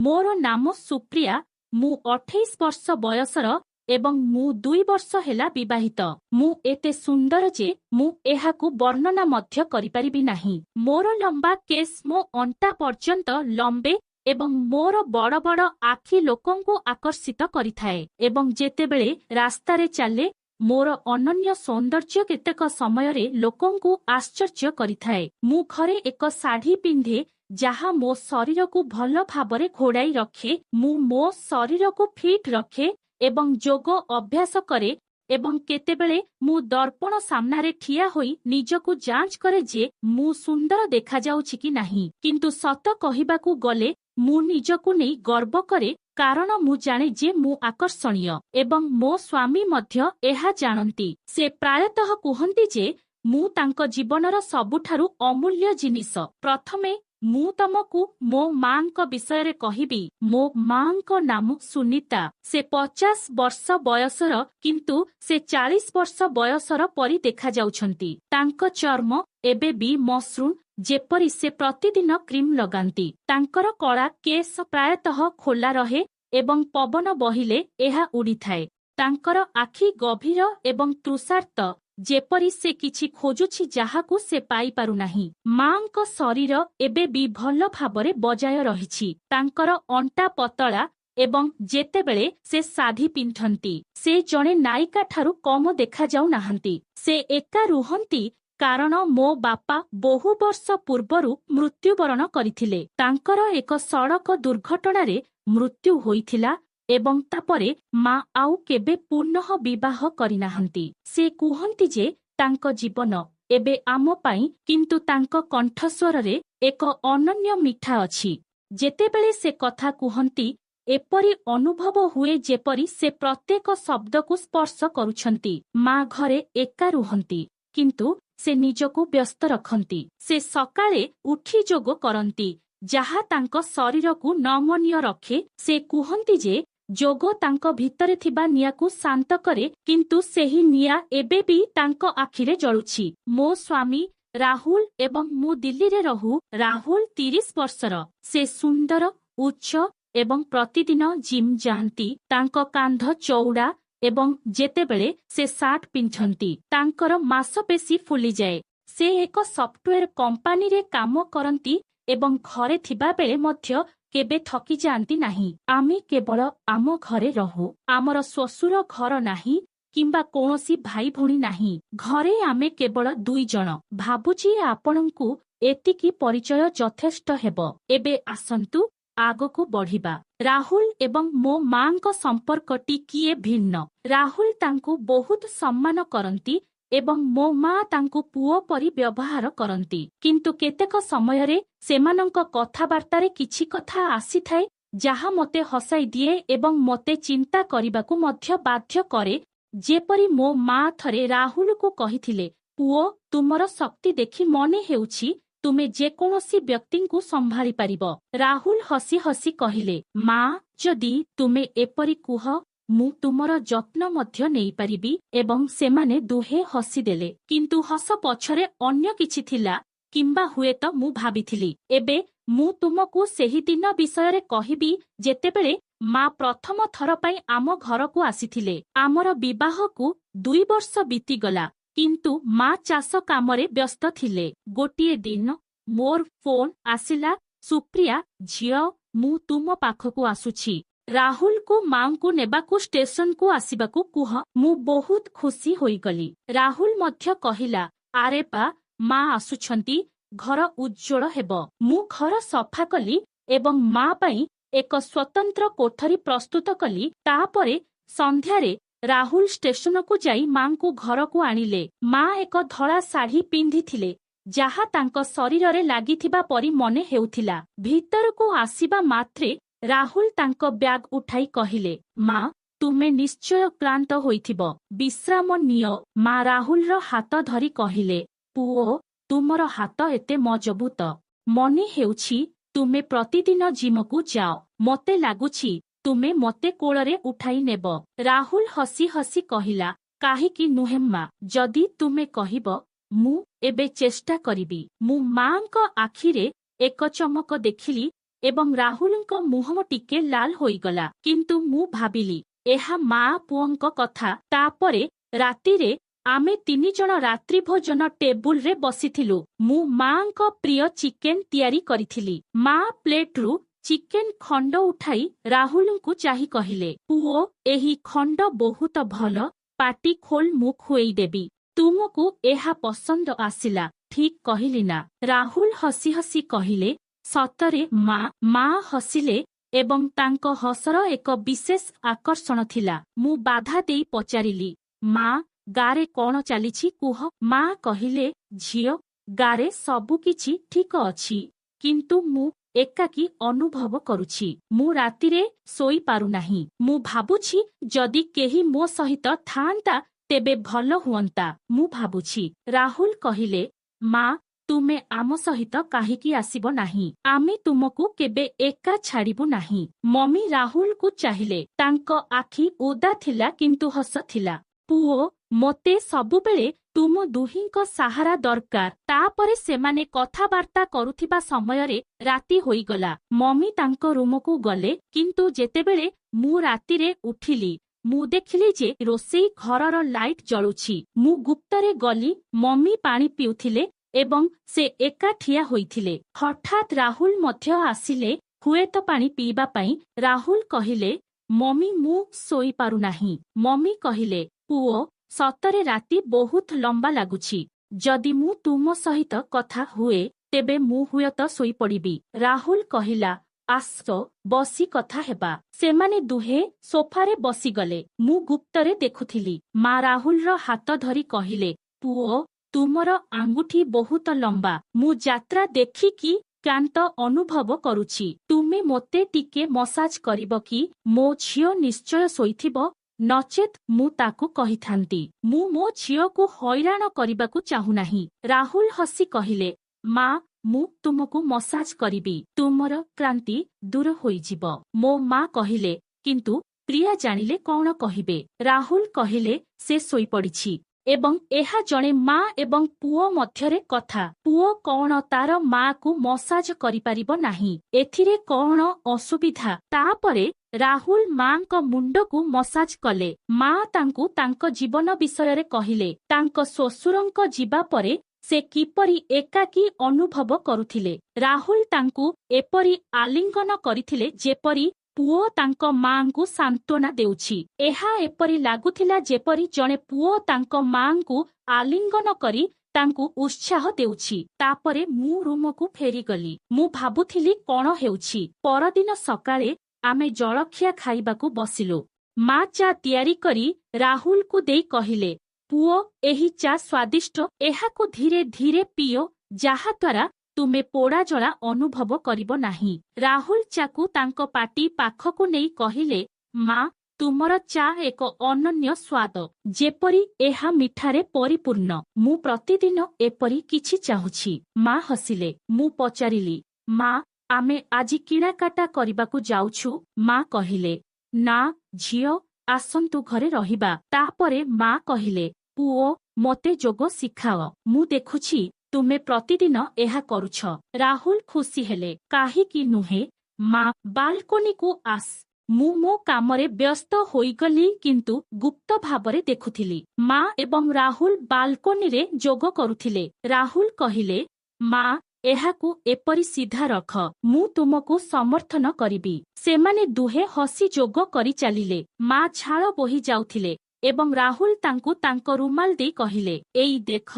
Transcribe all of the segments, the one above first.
मोर नाम सुप्रिया। मु 28 वर्ष बयसर एवं मु 2 वर्ष हेला विवाहित। मु एते सुंदर जे मु एहाकु वर्णना मध्य करिपारिबि नाही। मोर लंबा केस मो अंटा पर्यंत लंबे एवं मोर बड़ बड़ आखि लोकंकु आकर्षित करिथाए एवं जेतेबेले रास्तारे चाले मोर अनन्य सौंदर्य केतेक समयरे लोकंकु आश्चर्य करिथाए। मु घरे एक साड़ी पिंधे जहा मो शरीर को भल भाबरे घोड़ाई रखे। मु मो शरीर को फिट रखे एवं जोग अभ्यास करे एवं केतेबेले मु दर्पण सामनारे ठिया होई निजकु जांच करे जे मु सुंदर देखा जाउछि कि नाही। किंतु सत कहिबाकू गले मु निजकु नै गर्व करे, कारण मु जाने जे मु आकर्षणीय एवं मो स्वामी मध्य एहा जानती। से प्रायतः कुहंती जे मु तांको जीवनर सबुठारु अमूल्य जिनिस। प्रथमे मु तमकु मो मांक विषय कहिबी। मो मांक नाम सुनीता। से 50 वर्ष बयसर किंतु से 40 वर्ष बयसर परि देखा जाउछंती। तांको चर्म एबे भी मसृण जेपरि से प्रतिदिन क्रीम लगांती। तांकर कला केस प्रायतः खोला रहे एवं पवन बहिले एहा उड़ी थाए। तांकर आखि गभीर एवं तृषार्त जेपरि से किछि खोजुछि जाहाकु से पाई पारु नाही। मांक शरीर एबे भी भल भाबरे बजाय रहिछि। तांकर अंटा पतला एवं जेतेबेले से साधी पिंधंती से जणे नायिका ठारु कम देखा जाउ नाहंती। से एका रुहंती कारण मो बापा बहु वर्ष पूर्वरु मृत्युवरण करिथिले। तांकर एक सड़क दुर्घटनारे मृत्यु होइथिला एवं तापरे मा आउ केबे पुनः विवाह करिनाहंती। से कुहंती जे तांको जीवन एबे आम पाई, किंतु तांको कंठस्वररे एक अनन्य मिठा अछि। जेतेबेले से कथा कुहंती एपरि अनुभव हुए जेपरि से प्रत्येक शब्दकु स्पर्श करुछंती। मा घरे एका रुहंती किंतु से निजकु व्यस्त रखंती। से सकाळे उठी जोग करंती जहा तांको शरीरकु नमनीय रखे। से कुहंती जे जोग तांको भितरे थिबा नियाकु शांत करे, किंतु सेही निया एबे भी तांको आखिरे जळुछि। मो स्वामी राहुल एवं मु दिल्ली रे रहू। राहुल 30 वर्षर। से सुंदर उच्च एवं प्रतिदिन जिम जांती। तांको कांध चौड़ा एवं जेतेबेले से सार्ट पिंधंती तांकर मांसपेशी फुली जाए। से एक सॉफ्टवेयर कंपनी रे काम करंती एवं घरे थिबा बेले मध्य केबे थकी जांती नाही। आमे केवल आम घरे रहू। आमर ससुर घर नाही किंबा कोनोसी भाई भोणी नाही। घरे आमे केवल 2 जण। भाबुची आपणंकु एतिकी परिचय यथेष्ट हेबो। एबे आसंतु आगको बढ़िबा। राहुल एवं मो मांको संपर्क टिकिए भिन्न। राहुल तांकु बहुत सम्मान करंती एवं मो मां तांकु पुओ परि व्यवहार करंती। किंतु केतेक समयरे सेमानंक कथाबार्तारे किछि कथा आसी थाए जाहा मते हसाई दिए एवं मते चिंता करिबाकु मध्य बाध्य करे। जेपरि मो मां थरे राहुल को कहिथिले, पुओ तुमर शक्ति देखि मने हेउछि तुमे जे कोनोसी व्यक्ति को संभाली पारिबो। राहुल हसी हसी कहिले, मां जदि तुमे एपरि कुह मु तुमर जत्न मध्य नेई पारिबी। एवं सेमाने दुहे हसी देले, किंतु हस पछरे अन्य किछि थिला किंबा हुए तो मु भाबिथिली। एबे मु तुमको सेही दिन विषय कहिबी जेतेबेले मां प्रथम थर पई आम घर को आसीथिले। आमर विवाह को 2 वर्ष बीतीगला, किंतु मां चाष कामरे व्यस्त थिले। गोटिए दिन मोर फोन आसिला, सुप्रिया झियो मु तुम पाखकु आसुछि। राहुल को मां को नेबाकु स्टेशन को आसिबाकु कुह। मु बहुत खुशी होई गली। राहुल मध्य कहिला, आरे पा मां आसुछंती, घर उज्जवल हेबो। मु घर सफा कली एवं मां पई एक स्वतंत्र कोठरी प्रस्तुत कली। तापरे संध्यारे राहुल स्टेशन को जाई मां को घर को आनिले। मां एक धला साड़ी पिंधिथिले जाहा तांको शरीर रे लागिथिबा परि मने हेउथिला। भीतर को आसीबा मात्रे राहुल तांको ब्याग उठाई कहिले, मां तुमे निश्चय क्लांत होइथिबो, विश्राम नियो। मां राहुल रो हाथ धरी कहिले, पुओ तुमर हाथ एते मजबूत, मने हेउछि तुमे प्रतिदिन जिम को जाओ। मते लागुछि तुमे मते कोଳରେ उठाई नेबो। राहुल हसी हसी कहिला, काहिकी नुहे मां, जदि तुमे कहिबो मु एबे चेष्टा करिबी। मु मांको आखिरे एक चमक देखिली ଏବଂ ରାହୁଲଙ୍କ ମୁହଁ ଟିକେ ଲାଲ ହୋଇଗଲା। କିନ୍ତୁ ମୁଁ ଭାବିଲି ଏହା ମା ପୁଅଙ୍କ କଥା। ତାପରେ ରାତିରେ ଆମେ 3 ଜଣ ରାତ୍ରି ଭୋଜନ ଟେବୁଲରେ ବସିଥିଲୁ। ମୁଁ ମାଙ୍କ ପ୍ରିୟ ଚିକେନ ତିଆରି କରିଥିଲି। ମା ପ୍ଲେଟରୁ ଚିକେନ ଖଣ୍ଡ ଉଠାଇ ରାହୁଲଙ୍କୁ ଚାହିଁ କହିଲେ, ପୁଅ, ଏହି ଖଣ୍ଡ ବହୁତ ଭଲ, ପାଟି ଖୋଲ, ମୁଁ ଖୁଏଇଦେବି। ତୁମକୁ ଏହା ପସନ୍ଦ ଆସିଲା, ଠିକ୍ କହିଲି ନା? ରାହୁଲ ହସି ହସି କହିଲେ, ସତରେ ମା। ମା ହସିଲେ ଏବଂ ତାଙ୍କ ହସର ଏକ ବିଶେଷ ଆକର୍ଷଣ ଥିଲା। ମୁଁ ବାଧା ଦେଇ ପଚାରିଲି, ମା, ଗାରେ କଣ ଚାଲିଛି କୁହ? ମା କହିଲେ, ଝିଅ, ଗାରେ ସବୁକିଛି ଠିକ ଅଛି, କିନ୍ତୁ ମୁଁ ଏକାକୀ ଅନୁଭବ କରୁଛି। ମୁଁ ରାତିରେ ଶୋଇପାରୁନାହିଁ। ମୁଁ ଭାବୁଛି ଯଦି କେହି ମୋ ସହିତ ଥାଆନ୍ତା ତେବେ ଭଲ ହୁଅନ୍ତା। ମୁଁ ଭାବୁଛି। ରାହୁଲ କହିଲେ, ମା, ତୁମେ ଆମ ସହିତ କାହିଁକି ଆସିବ ନାହିଁ? ଆମେ ତୁମକୁ କେବେ ଏକା ଛାଡ଼ିବୁ ନାହିଁ। ମମି ରାହୁଲକୁ ଚାହିଁଲେ। ତାଙ୍କ ଆଖି ଓଦା ଥିଲା କିନ୍ତୁ ହସ ଥିଲା। ପୁଅ, ମୋତେ ସବୁବେଳେ ତୁମ ଦୁହିଁଙ୍କ ସାହାରା ଦରକାର। ତାପରେ ସେମାନେ କଥାବାର୍ତ୍ତା କରୁଥିବା ସମୟରେ ରାତି ହୋଇଗଲା। ମମି ତାଙ୍କ ରୁମକୁ ଗଲେ, କିନ୍ତୁ ଯେତେବେଳେ ମୁଁ ରାତିରେ ଉଠିଲି, ମୁଁ ଦେଖିଲି ଯେ ରୋଷେଇ ଘରର ଲାଇଟ୍ ଜଳୁଛି। ମୁଁ ଗୁପ୍ତରେ ଗଲି। ମମି ପାଣି ପିଉଥିଲେ ଏବଂ ସେ ଏକା ଠିଆ ହୋଇଥିଲେ। ହଠାତ୍ ରାହୁଲ ମଧ୍ୟ ଆସିଲେ ହୁଏତ ପାଣି ପିଇବା ପାଇଁ। ରାହୁଲ କହିଲେ, ମମି, ମୁଁ ଶୋଇପାରୁନାହିଁ। ମମି କହିଲେ, ପୁଅ, ସତରେ ରାତି ବହୁତ ଲମ୍ବା ଲାଗୁଛି। ଯଦି ମୁଁ ତୁମ ସହିତ କଥା ହୁଏ ତେବେ ମୁଁ ହୁଏତ ଶୋଇପଡ଼ିବି। ରାହୁଲ କହିଲା, ଆସ, ବସି କଥା ହେବା। ସେମାନେ ଦୁହେଁ ସୋଫାରେ ବସିଗଲେ। ମୁଁ ଗୁପ୍ତରେ ଦେଖୁଥିଲି। ମା ରାହୁଲର ହାତ ଧରି କହିଲେ, ପୁଅ, ତୁମର ଆଙ୍ଗୁଠି ବହୁତ ଲମ୍ବା। ମୁଁ ଯାତ୍ରା ଦେଖିକି କ୍ଳାନ୍ତ ଅନୁଭବ କରୁଛି। ତୁମେ ମୋତେ ଟିକେ ମସାଜ କରିବ କି? ମୋ ଝିଅ ନିଶ୍ଚୟ ଶୋଇଥିବ, ନଚେତ୍ ମୁଁ ତାକୁ କହିଥାନ୍ତି। ମୁଁ ମୋ ଝିଅକୁ ହଇରାଣ କରିବାକୁ ଚାହୁଁନାହିଁ। ରାହୁଲ ହସି କହିଲେ, ମା, ମୁଁ ତୁମକୁ ମସାଜ କରିବି। ତୁମର କ୍ଳାନ୍ତି ଦୂର ହୋଇଯିବ। ମୋ ମା କହିଲେ, କିନ୍ତୁ ପ୍ରିୟା ଜାଣିଲେ କଣ କହିବେ? ରାହୁଲ କହିଲେ, ସେ ଶୋଇପଡ଼ିଛି ଏବଂ ଏହା ଜଣେ ମା ଏବଂ ପୁଅ ମଧ୍ୟରେ କଥା। ପୁଅ କଣ ତାର ମାକୁ ମସାଜ କରିପାରିବ ନାହିଁ? ଏଥିରେ କଣ ଅସୁବିଧା? ତାପରେ ରାହୁଲ ମାଙ୍କ ମୁଣ୍ଡକୁ ମସାଜ କଲେ। ମା ତାଙ୍କୁ ତାଙ୍କ ଜୀବନ ବିଷୟରେ କହିଲେ। ତାଙ୍କ ଶ୍ୱଶୁରଙ୍କ ଯିବା ପରେ ସେ କିପରି ଏକାକୀ ଅନୁଭବ କରୁଥିଲେ। ରାହୁଲ ତାଙ୍କୁ ଏପରି ଆଲିଙ୍ଗନ କରିଥିଲେ ଯେପରି ପୁଅ ତାଙ୍କ ମାଙ୍କୁ ସାନ୍ତ୍ୱନା ଦେଉଛି। ଏହା ଏପରି ଲାଗୁଥିଲା ଯେପରି ଜଣେ ପୁଅ ତାଙ୍କ ମାଙ୍କୁ ଆଲିଙ୍ଗନ କରି ତାଙ୍କୁ ଉତ୍ସାହ ଦେଉଛି। ତାପରେ ମୁଁ ରୁମକୁ ଫେରିଗଲି। ମୁଁ ଭାବୁଥିଲି କଣ ହେଉଛି। ପରଦିନ ସକାଳେ ଆମେ ଜଳଖିଆ ଖାଇବାକୁ ବସିଲୁ। ମା ଚା ତିଆରି କରି ରାହୁଲକୁ ଦେଇ କହିଲେ, ପୁଅ, ଏହି ଚା ସ୍ୱାଦିଷ୍ଟ। ଏହାକୁ ଧୀରେ ଧୀରେ ପିଅ, ଯାହାଦ୍ୱାରା ତୁମେ ପୋଡ଼ାଜଳା ଅନୁଭବ କରିବ ନାହିଁ। ରାହୁଲ ଚାକୁ ତାଙ୍କ ପାଟି ପାଖକୁ ନେଇ କହିଲେ, ମା, ତୁମର ଚା ଏକ ଅନନ୍ୟ ସ୍ୱାଦ, ଯେପରି ଏହା ମିଠାରେ ପରିପୂର୍ଣ୍ଣ। ମୁଁ ପ୍ରତିଦିନ ଏପରି କିଛି ଚାହୁଁଛି। ମା ହସିଲେ। ମୁଁ ପଚାରିଲି, ମା, ଆମେ ଆଜି କିଣାକାଟା କରିବାକୁ ଯାଉଛୁ? ମା କହିଲେ, ନା ଝିଅ, ଆସନ୍ତୁ ଘରେ ରହିବା। ତାପରେ ମା କହିଲେ, ପୁଅ, ମୋତେ ଯୋଗ ଶିଖାଅ। ମୁଁ ଦେଖୁଛି ତୁମେ ପ୍ରତିଦିନ ଏହା କରୁଛ। ରାହୁଲ ଖୁସି ହେଲେ। କାହିଁକି ନୁହେଁ ମା, ବାଲକୋନିକୁ ଆସ। ମୁଁ ମୋ କାମରେ ବ୍ୟସ୍ତ ହୋଇଗଲି କିନ୍ତୁ ଗୁପ୍ତ ଭାବରେ ଦେଖୁଥିଲି। ମା ଏବଂ ରାହୁଲ ବାଲକୋନିରେ ଯୋଗ କରୁଥିଲେ। ରାହୁଲ କହିଲେ, ମା, ଏହାକୁ ଏପରି ସିଧା ରଖ, ମୁଁ ତୁମକୁ ସମର୍ଥନ କରିବି। ସେମାନେ ଦୁହେଁ ହସି ଯୋଗ କରି ଚାଲିଲେ। ମା ଝାଳ ବୋହି ଯାଉଥିଲେ ଏବଂ ରାହୁଲ ତାଙ୍କୁ ତାଙ୍କ ରୁମାଲ ଦେଇ କହିଲେ, ଏଇ ଦେଖ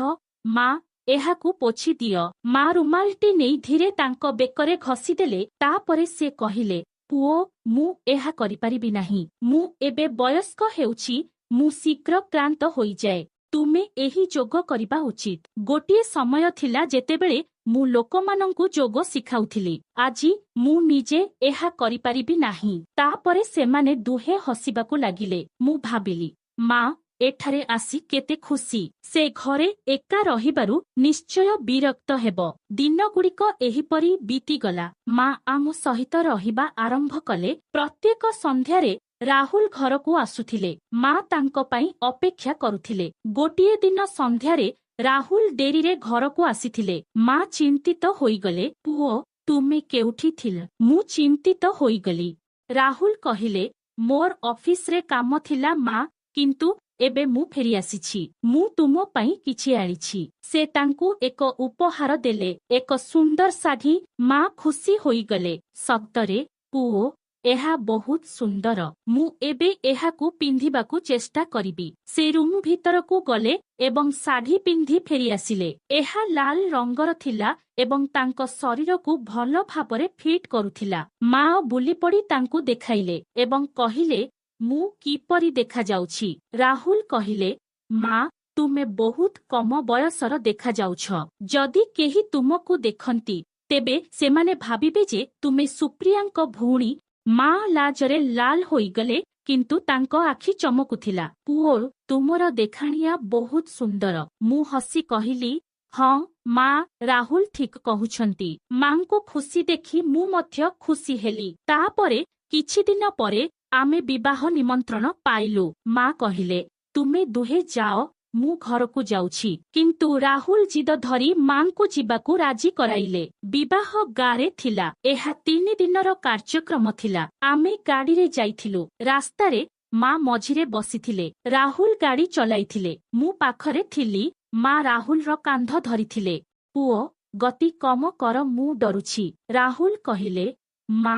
ମା, ଏହାକୁ ପୋଛି ଦିଅ। ମା ରୁମାଲଟି ନେଇ ଧୀରେ ତାଙ୍କ ବେକରେ ଘଷିଦେଲେ। ତାପରେ ସେ କହିଲେ, ପୁଅ, ମୁଁ ଏହା କରିପାରିବି ନାହିଁ। ମୁଁ ଏବେ ବୟସ୍କ ହେଉଛି। ମୁଁ ଶୀଘ୍ର କ୍ଳାନ୍ତ ହୋଇଯାଏ। ତୁମେ ଏହି ଯୋଗ କରିବା ଉଚିତ। ଗୋଟିଏ ସମୟ ଥିଲା ଯେତେବେଳେ ମୁଁ ଲୋକମାନଙ୍କୁ ଯୋଗ ଶିଖାଉଥିଲି। ଆଜି ମୁଁ ନିଜେ ଏହା କରିପାରିବି ନାହିଁ। ତାପରେ ସେମାନେ ଦୁହେଁ ହସିବାକୁ ଲାଗିଲେ। ମୁଁ ଭାବିଲି, ମା ଏଠାରେ ଆସି କେତେ ଖୁସି। ସେ ଘରେ ଏକା ରହିବାରୁ ନିଶ୍ଚୟ ବିରକ୍ତ ହେବ। ଦିନଗୁଡ଼ିକ ଏହିପରି ବିତିଗଲା। ମା ଆମ ସହିତ ରହିବା ଆରମ୍ଭ କଲେ। ପ୍ରତ୍ୟେକ ସନ୍ଧ୍ୟାରେ ରାହୁଲ ଘରକୁ ଆସୁଥିଲେ। ମା ତାଙ୍କ ପାଇଁ ଅପେକ୍ଷା କରୁଥିଲେ। ଗୋଟିଏ ଦିନ ସନ୍ଧ୍ୟାରେ ରାହୁଲ ଡେରିରେ ଘରକୁ ଆସିଥିଲେ। ମା ଚିନ୍ତିତ ହୋଇଗଲେ। ପୁଅ, ତୁମେ କେଉଁଠି ଥିଲ? ମୁଁ ଚିନ୍ତିତ ହୋଇଗଲି। ରାହୁଲ କହିଲେ, ମୋର ଅଫିସରେ କାମ ଥିଲା ମା, କିନ୍ତୁ ଏବେ ମୁଁ ଫେରିଆସିଛି। ମୁଁ ତୁମ ପାଇଁ କିଛି ଆଣିଛି। ସେ ତାଙ୍କୁ ଏକ ଉପହାର ଦେଲେ, ଏକ ସୁନ୍ଦର ଶାଢ଼ୀ। ମା ଖୁସି ହୋଇଗଲେ। ସତରେ ପୁଅ, ଏହା ବହୁତ ସୁନ୍ଦର। ମୁଁ ଏବେ ଏହାକୁ ପିନ୍ଧିବାକୁ ଚେଷ୍ଟା କରିବି। ସେ ରୁମ୍ ଭିତରକୁ ଗଲେ ଏବଂ ଶାଢ଼ୀ ପିନ୍ଧି ଫେରିଆସିଲେ। ଏହା ଲାଲ ରଙ୍ଗର ଥିଲା ଏବଂ ତାଙ୍କ ଶରୀରକୁ ଭଲ ଭାବରେ ଫିଟ୍ କରୁଥିଲା। ମା ବୁଲିପଡ଼ି ତାଙ୍କୁ ଦେଖାଇଲେ ଏବଂ କହିଲେ, ମୁଁ କିପରି ଦେଖାଯାଉଛି? ରାହୁଲ କହିଲେ, ମା, ତୁମେ ବହୁତ କମ ବୟସର ଦେଖାଯାଉଛ। ଯଦି କେହି ତୁମକୁ ଦେଖନ୍ତି, ତେବେ ସେମାନେ ଭାବିବେ ଯେ ତୁମେ ସୁପ୍ରିୟାଙ୍କ ଭଉଣୀ। ମା ଲାଜରେ ଲାଲ ହୋଇଗଲେ, କିନ୍ତୁ ତାଙ୍କ ଆଖି ଚମକୁଥିଲା। ପୁଅ, ତୁମର ଦେଖାଣିଆ ବହୁତ ସୁନ୍ଦର। ମୁଁ ହସି କହିଲି, ହଁ ମା, ରାହୁଲ ଠିକ୍ କହୁଛନ୍ତି। ମାଙ୍କୁ ଖୁସି ଦେଖି ମୁଁ ମଧ୍ୟ ଖୁସି ହେଲି। ତାପରେ କିଛି ଦିନ ପରେ ଆମେ ବିବାହ ନିମନ୍ତ୍ରଣ ପାଇଲୁ। ମା କହିଲେ, ତୁମେ ଦୁହେଁ ଯାଅ, ମୁଁ ଘରକୁ ଯାଉଛି। କିନ୍ତୁ ରାହୁଲ ଜିଦ ଧରି ମାଙ୍କୁ ଯିବାକୁ ରାଜି କରାଇଲେ। ବିବାହ ଗାଁରେ ଥିଲା। ଏହା 3 ଦିନର କାର୍ଯ୍ୟକ୍ରମ ଥିଲା। ଆମେ ଗାଡ଼ିରେ ଯାଇଥିଲୁ। ରାସ୍ତାରେ ମା ମଝିରେ ବସିଥିଲେ। ରାହୁଲ ଗାଡ଼ି ଚଲାଇଥିଲେ। ମୁଁ ପାଖରେ ଥିଲି। ମା ରାହୁଲର କାନ୍ଧ ଧରିଥିଲେ। ପୁଅ, ଗତି କମ କର, ମୁଁ ଡରୁଛି। ରାହୁଲ କହିଲେ, ମା,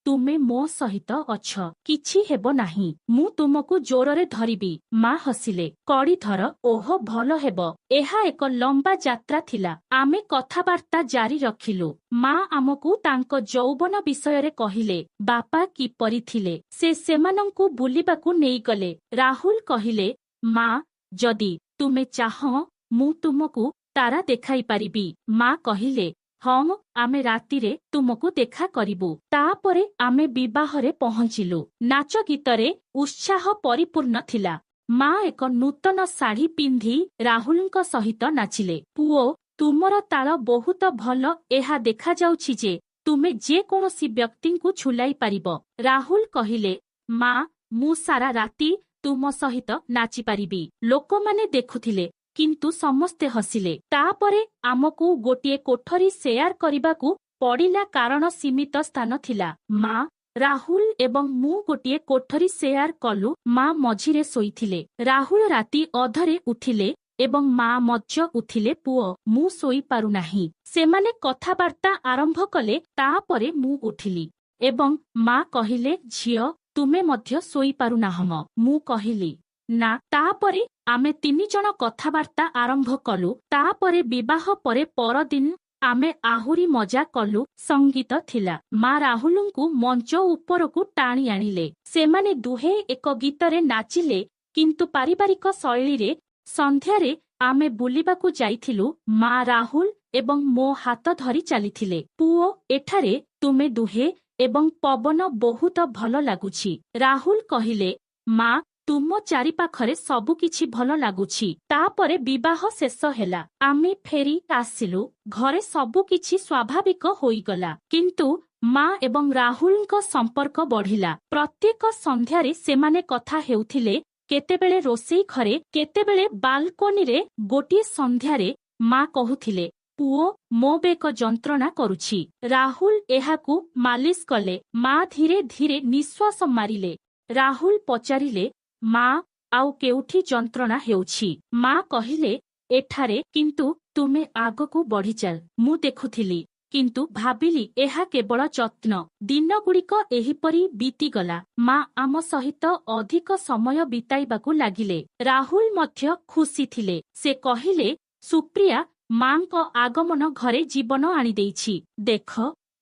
ତୁମେ ମୋ ସହିତ ଅଛ। କିଛି ହେବ ନାହିଁ। ମୁଁ ତୁମକୁ ଜୋରରେ ଧରିବି। ମା ହସିଲେ। କଡ଼ି ଧର। ଓହ, ଭଲ ହେବ। ଏହା ଏକ ଲମ୍ବା ଯାତ୍ରା ଥିଲା। ଆମେ କଥାବାର୍ତ୍ତା ଜାରି ରଖିଲୁ। ମା ଆମକୁ ତାଙ୍କ ଯୌବନ ବିଷୟରେ କହିଲେ। ବାପା କିପରି ଥିଲେ, ସେ ସେମାନଙ୍କୁ ବୁଲିବାକୁ ନେଇଗଲେ। ରାହୁଲ କହିଲେ, ମା, ଯଦି ତୁମେ ଚାହଁ, ମୁଁ ତୁମକୁ ତାରା ଦେଖାଇପାରିବି। ମା କହିଲେ, ହଁ, ଆମେ ରାତିରେ ତୁମକୁ ଦେଖା କରିବୁ। ତାପରେ ଆମେ ବିବାହରେ ପହଞ୍ଚିଲୁ। ନାଚ ଗୀତରେ ଉତ୍ସାହ ପରିପୂର୍ଣ୍ଣ ଥିଲା। ମା ଏକ ନୂତନ ଶାଢ଼ୀ ପିନ୍ଧି ରାହୁଲଙ୍କ ସହିତ ନାଚିଲେ। ପୁଅ, ତୁମର ତାଳ ବହୁତ ଭଲ। ଏହା ଦେଖାଯାଉଛି ଯେ ତୁମେ ଯେକୌଣସି ବ୍ୟକ୍ତିଙ୍କୁ ଝୁଲାଇ ପାରିବ। ରାହୁଲ କହିଲେ, ମା, ମୁଁ ସାରା ରାତି ତୁମ ସହିତ ନାଚିପାରିବି। ଲୋକମାନେ ଦେଖୁଥିଲେ, କିନ୍ତୁ ସମସ୍ତେ ହସିଲେ। ତାପରେ ଆମକୁ ଗୋଟିଏ କୋଠରୀ ସେୟାର କରିବାକୁ ପଡ଼ିଲା କାରଣ ସୀମିତ ସ୍ଥାନ ଥିଲା। ମା, ରାହୁଲ ଏବଂ ମୁଁ ଗୋଟିଏ କୋଠରୀ ସେୟାର କଲୁ। ମା ମଝିରେ ଶୋଇଥିଲେ। ରାହୁଲ ରାତି ଅଧରେ ଉଠିଲେ ଏବଂ ମା ମଧ୍ୟ ଉଠିଲେ। ପୁଅ, ମୁଁ ଶୋଇପାରୁନାହିଁ। ସେମାନେ କଥାବାର୍ତ୍ତା ଆରମ୍ଭ କଲେ। ତାପରେ ମୁଁ ଉଠିଲି ଏବଂ ମା କହିଲେ, ଝିଅ, ତୁମେ ମଧ୍ୟ ଶୋଇପାରୁନାହଁ। ମୁଁ କହିଲି, ନା। ତାପରେ ଆମେ 3 ଜଣ କଥାବାର୍ତ୍ତା ଆରମ୍ଭ କଲୁ। ତାପରେ ବିବାହ ପରେ ପରଦିନ ଆମେ ଆହୁରି ମଜା କଲୁ। ସଙ୍ଗୀତ ଥିଲା। ମା ରାହୁଲଙ୍କୁ ମଞ୍ଚ ଉପରକୁ ଟାଣି ଆଣିଲେ। ସେମାନେ ଦୁହେଁ ଏକ ଗୀତରେ ନାଚିଲେ, କିନ୍ତୁ ପାରିବାରିକ ଶୈଳୀରେ। ସନ୍ଧ୍ୟାରେ ଆମେ ବୁଲିବାକୁ ଯାଇଥିଲୁ। ମା ରାହୁଲ ଏବଂ ମୋ ହାତ ଧରି ଚାଲିଥିଲେ। ପୁଅ, ଏଠାରେ ତୁମେ ଦୁହେଁ ଏବଂ ପବନ ବହୁତ ଭଲ ଲାଗୁଛି। ରାହୁଲ କହିଲେ, ମା, ତୁମ ଚାରିପାଖରେ ସବୁକିଛି ଭଲ ଲାଗୁଛି। ତାପରେ ବିବାହ ଶେଷ ହେଲା। ଆମେ ଫେରି ଆସିଲୁ। ଘରେ ସବୁକିଛି ସ୍ୱାଭାବିକ ହୋଇଗଲା। କିନ୍ତୁ ମା ଏବଂ ରାହୁଲଙ୍କ ସମ୍ପର୍କ ବଢ଼ିଲା। ପ୍ରତ୍ୟେକ ସନ୍ଧ୍ୟାରେ ସେମାନେ କଥା ହେଉଥିଲେ। କେତେବେଳେ ରୋଷେଇ ଘରେ, କେତେବେଳେ ବାଲକୋନିରେ। ଗୋଟିଏ ସନ୍ଧ୍ୟାରେ ମା କହୁଥିଲେ, ପୁଅ, ମୋ ବେକ ଯନ୍ତ୍ରଣା କରୁଛି। ରାହୁଲ ଏହାକୁ ମାଲିସ କଲେ। ମା ଧୀରେ ଧୀରେ ନିଶ୍ୱାସ ମାରିଲେ। ରାହୁଲ ପଚାରିଲେ, ମା, ଆଉ କେଉଁଠି ଯନ୍ତ୍ରଣା ହେଉଛି? ମା କହିଲେ, ଏଠାରେ। କିନ୍ତୁ ତୁମେ ଆଗକୁ ବଢ଼ିଚାଲ। ମୁଁ ଦେଖୁଥିଲି, କିନ୍ତୁ ଭାବିଲି ଏହା କେବଳ ଯତ୍ନ। ଦିନଗୁଡ଼ିକ ଏହିପରି ବିତିଗଲା। ମା ଆମ ସହିତ ଅଧିକ ସମୟ ବିତାଇବାକୁ ଲାଗିଲେ। ରାହୁଲ ମଧ୍ୟ ଖୁସି ଥିଲେ। ସେ କହିଲେ, ସୁପ୍ରିୟା ମାଙ୍କ ଆଗମନ ଘରେ ଜୀବନ ଆଣିଦେଇଛି। ଦେଖ,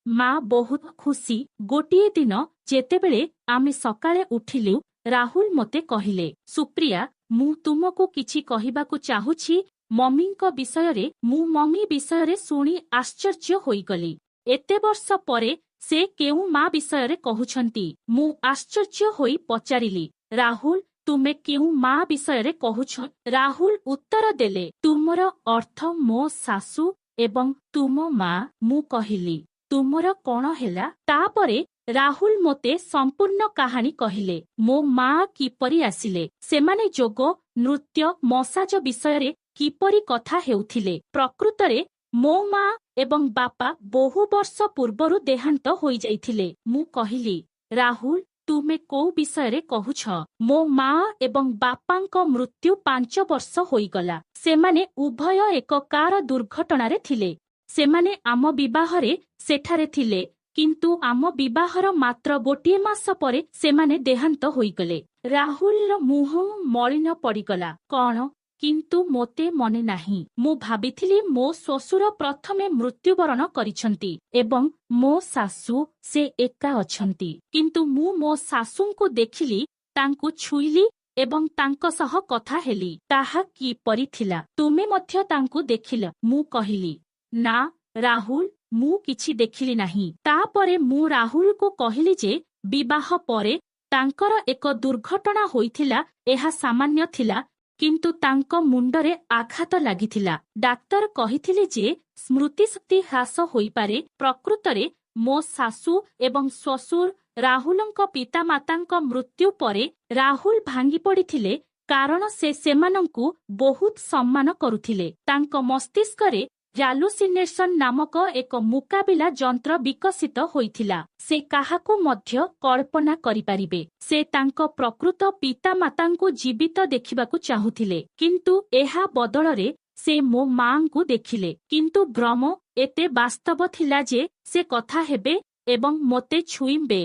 ମା ବହୁତ ଖୁସି। ଗୋଟିଏ ଦିନ ଯେତେବେଳେ ଆମେ ସକାଳେ ଉଠିଲୁ, ରାହୁଲ ମୋତେ କହିଲେ, ସୁପ୍ରିୟା, ମୁଁ ତୁମକୁ କିଛି କହିବାକୁ ଚାହୁଁଛି ମମିଙ୍କ ବିଷୟରେ। ମୁଁ ମମି ବିଷୟରେ ଶୁଣି ଆଶ୍ଚର୍ଯ୍ୟ ହୋଇଗଲି। ଏତେ ବର୍ଷ ପରେ ସେ କେଉଁ ମା ବିଷୟରେ କହୁଛନ୍ତି? ମୁଁ ଆଶ୍ଚର୍ଯ୍ୟ ହୋଇ ପଚାରିଲି, ରାହୁଲ, ତୁମେ କେଉଁ ମା ବିଷୟରେ କହୁଛ? ରାହୁଲ ଉତ୍ତର ଦେଲେ, ତୁମର ଅର୍ଥ ମୋ ଶାଶୁ ଏବଂ ତୁମ ମା। ମୁଁ କହିଲି, ତୁମର କ'ଣ ହେଲା? ତାପରେ ରାହୁଲ ମୋତେ ସମ୍ପୂର୍ଣ୍ଣ କାହାଣୀ କହିଲେ। ମୋ ମା କିପରି ଆସିଲେ, ସେମାନେ ଯୋଗ, ନୃତ୍ୟ, ମସାଜ ବିଷୟରେ କିପରି କଥା ହେଉଥିଲେ। ପ୍ରକୃତରେ ମୋ ମା ଏବଂ ବାପା ବହୁ ବର୍ଷ ପୂର୍ବରୁ ଦେହାନ୍ତ ହୋଇଯାଇଥିଲେ। ମୁଁ କହିଲି, ରାହୁଲ, ତୁମେ କୋଉ ବିଷୟରେ କହୁଛ? ମୋ ମା ଏବଂ ବାପାଙ୍କ ମୃତ୍ୟୁ 5 ବର୍ଷ ହୋଇଗଲା। ସେମାନେ ଉଭୟ ଏକ କାର ଦୁର୍ଘଟଣାରେ ଥିଲେ। ସେମାନେ ଆମ ବିବାହରେ ସେଠାରେ ଥିଲେ, କିନ୍ତୁ ଆମ ବିବାହର ମାତ୍ର ଗୋଟିଏ ମାସ ପରେ ସେମାନେ ଦେହାନ୍ତ ହୋଇଗଲେ। ରାହୁଲର ମୁହଁ ମଳିନ ପଡ଼ିଗଲା। କଣ? କିନ୍ତୁ ମୋତେ ମନେ ନାହିଁ। ମୁଁ ଭାବିଥିଲି ମୋ ଶ୍ୱଶୁର ପ୍ରଥମେ ମୃତ୍ୟୁବରଣ କରିଛନ୍ତି ଏବଂ ମୋ ଶାଶୁ ସେ ଏକା ଅଛନ୍ତି। କିନ୍ତୁ ମୁଁ ମୋ ଶାଶୁଙ୍କୁ ଦେଖିଲି, ତାଙ୍କୁ ଛୁଇଁଲି ଏବଂ ତାଙ୍କ ସହ କଥା ହେଲି। ତାହା କିପରି ଥିଲା? ତୁମେ ମଧ୍ୟ ତାଙ୍କୁ ଦେଖିଲ? ମୁଁ କହିଲି, ନା ରାହୁଲ, ମୁଁ କିଛି ଦେଖିଲି ନାହିଁ। ତାପରେ ମୁଁ ରାହୁଲକୁ କହିଲି ଯେ ବିବାହ ପରେ ତାଙ୍କର ଏକ ଦୁର୍ଘଟଣା ହୋଇଥିଲା। ଏହା ସାମାନ୍ୟ ଥିଲା, କିନ୍ତୁ ତାଙ୍କ ମୁଣ୍ଡରେ ଆଘାତ ଲାଗିଥିଲା। ଡାକ୍ତର କହିଥିଲେ ଯେ ସ୍ମୃତିଶକ୍ତି ହ୍ରାସ ହୋଇପାରେ। ପ୍ରକୃତରେ ମୋ ଶାଶୁ ଏବଂ ଶ୍ୱଶୁର ରାହୁଲଙ୍କ ପିତାମାତାଙ୍କ ମୃତ୍ୟୁ ପରେ ରାହୁଲ ଭାଙ୍ଗି ପଡ଼ିଥିଲେ, କାରଣ ସେ ସେମାନଙ୍କୁ ବହୁତ ସମ୍ମାନ କରୁଥିଲେ। ତାଙ୍କ ମସ୍ତିଷ୍କରେ ଜାଲୁସିନେସନ ନାମକ ଏକ ମୁକାବିଲା ଯନ୍ତ୍ର ବିକଶିତ ହୋଇଥିଲା। ସେ କାହାକୁ ମଧ୍ୟ କଳ୍ପନା କରିପାରିବେ। ସେ ତାଙ୍କ ପ୍ରକୃତ ପିତାମାତାଙ୍କୁ ଜୀବିତ ଦେଖିବାକୁ ଚାହୁଁଥିଲେ, କିନ୍ତୁ ଏହା ବଦଳରେ ସେ ମୋ ମାଙ୍କୁ ଦେଖିଲେ। କିନ୍ତୁ ଭ୍ରମ ଏତେ ବାସ୍ତବ ଥିଲା ଯେ ସେ କଥା ହେବେ ଏବଂ ମୋତେ ଛୁଇଁବେ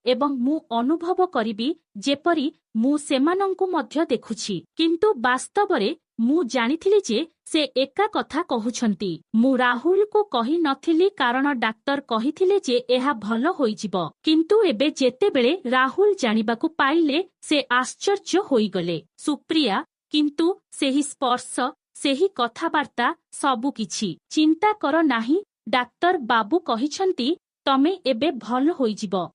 ଏବଂ ମୁଁ ଅନୁଭବ କରିବି ଯେପରି ମୁଁ ସେମାନଙ୍କୁ ମଧ୍ୟ ଦେଖୁଛି। କିନ୍ତୁ ବାସ୍ତବରେ ମୁଁ ଜାଣିଥିଲି ଯେ ସେ ଏକା କଥା କହୁଛନ୍ତି। ମୁଁ ରାହୁଲକୁ କହିନଥିଲି କାରଣ ଡାକ୍ତର କହିଥିଲେ ଯେ ଏହା ଭଲ ହୋଇଯିବ। କିନ୍ତୁ ଏବେ ଯେତେବେଳେ ରାହୁଲ ଜାଣିବାକୁ ପାଇଲେ, ସେ ଆଶ୍ଚର୍ଯ୍ୟ ହୋଇଗଲେ। ସୁପ୍ରିୟା, କିନ୍ତୁ ସେହି ସ୍ପର୍ଶ, ସେହି କଥାବାର୍ତ୍ତା, ସବୁକିଛି। ଚିନ୍ତା କର ନାହିଁ, ଡାକ୍ତର ବାବୁ କହିଛନ୍ତି ତମେ ଏବେ ଭଲ ହୋଇଯିବ।